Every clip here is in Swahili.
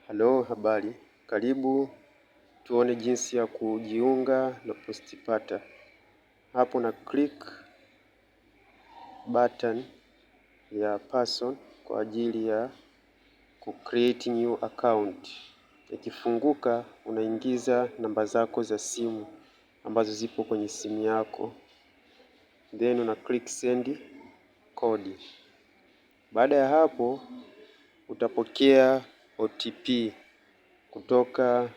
Halo, habari. Karibu tuone jinsi ya kujiunga na Postpata. Hapo na click button ya person kwa ajili ya create new account. Ikifunguka unaingiza namba zako za simu ambazo zipo kwenye simu yako. Then una click send code. Baada ya hapo utapokea OTP kutoka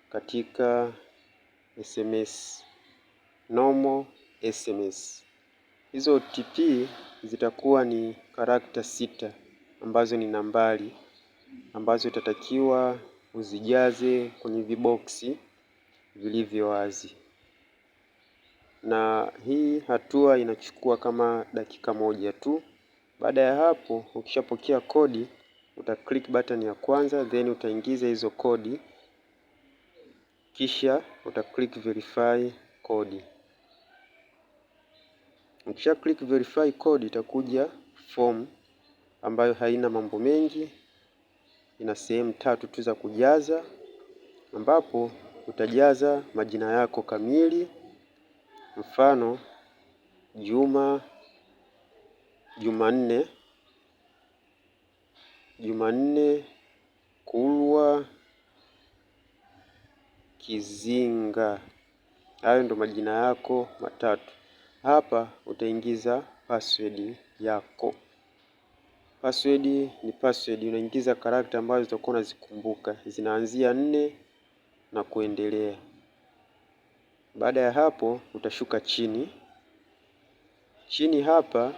katika SMS, normal SMS. Hizo OTP zitakuwa ni karakta 6 ambazo ni nambari ambazo utatakiwa uzijaze kwenye viboksi vilivyo wazi, na hii hatua inachukua kama dakika moja tu. Baada ya hapo, ukishapokea kodi, click button ya kwanza, then utaingiza hizo kodi, kisha click verify kodi. Ukisha click verify code itakuja form ambayo haina mambo mengi, ina sehemu 3 tu za kujaza, ambapo utajaza majina yako kamili, mfano Jumanne Kulwa Kizinga. Hayo ndo majina yako matatu. Hapa utaingiza password yako. Password ni password, unaingiza karakta ambazo utakuwa unazikumbuka, zinaanzia 4 na kuendelea. Baada ya hapo utashuka chini hapa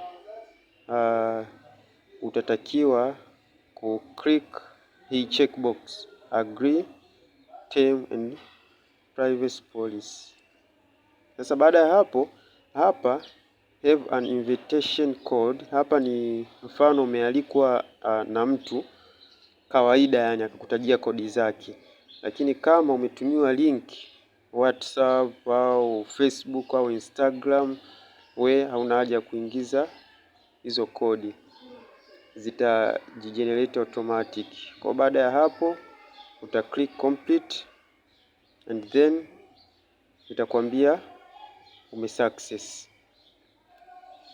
utatakiwa click hii checkbox agree term and privacy policy. Sasa baada ya hapo hapa have an invitation code. Hapa ni mfano umealikwa na mtu kawaida, yani akakutajia kodi zake, lakini kama umetumiwa link WhatsApp au Facebook au Instagram, we hauna haja kuingiza hizo kodi, zitajigenerate automatic. Kwa baada ya hapo click complete and then itakwambia umesuccess.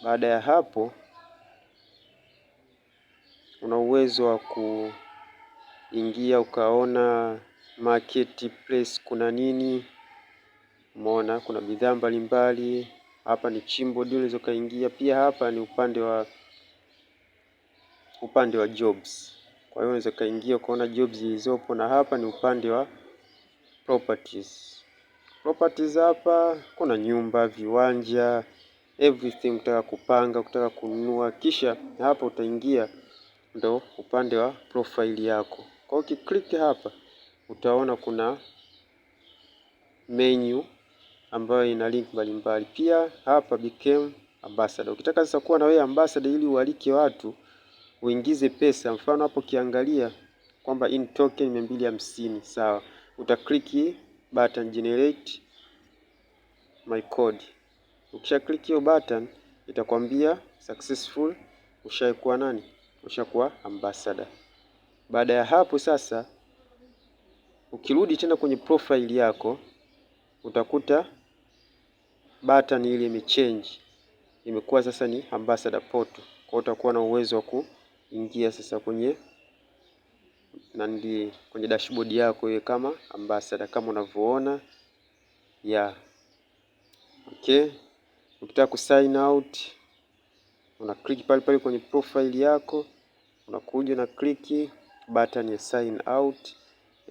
Baada ya hapo una uwezo wa kuingia ukaona marketplace kuna nini. Umeona kuna bidhaa mbalimbali hapa, ni chimbo ndio unaweza kaingia. Pia hapa ni upande wa jobs, kwa hiyo unaweza kaingia ukaona jobs zilizopo, na hapa ni upande wa properties. Hapa kuna nyumba, viwanja, everything utaka kupanga, utaka kununua. Kisha hapa utaingia ndo upande wa profile yako. Kwa hiyo ukiklik hapa utaona kuna menu ambayo ina link mbalimbali. Pia hapa become ambassador. Ukitaka sasa kuwa na wewe ambassador ili ualike watu uingize pesa, mfano hapo ukiangalia kwamba in token 250, sawa, click button generate my code. Ukisha click hiyo button itakwambia successful, ushakuwa ambassador. Baada ya hapo sasa ukirudi tena kwenye profile yako utakuta button ile imechange, imekuwa sasa ni ambassador portal. Kwa utakuwa na uwezo wa kuingia sasa kwenye dashboard yako iwe kama ambassador kama unavyoona Okay. Ukitaka kusign out una click pale pale kwenye profile yako, unakuja na click button ya sign out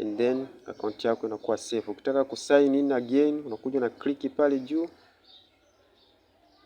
and then account yako inakuwa safe. Ukitaka kusign in again unakuja na click pale juu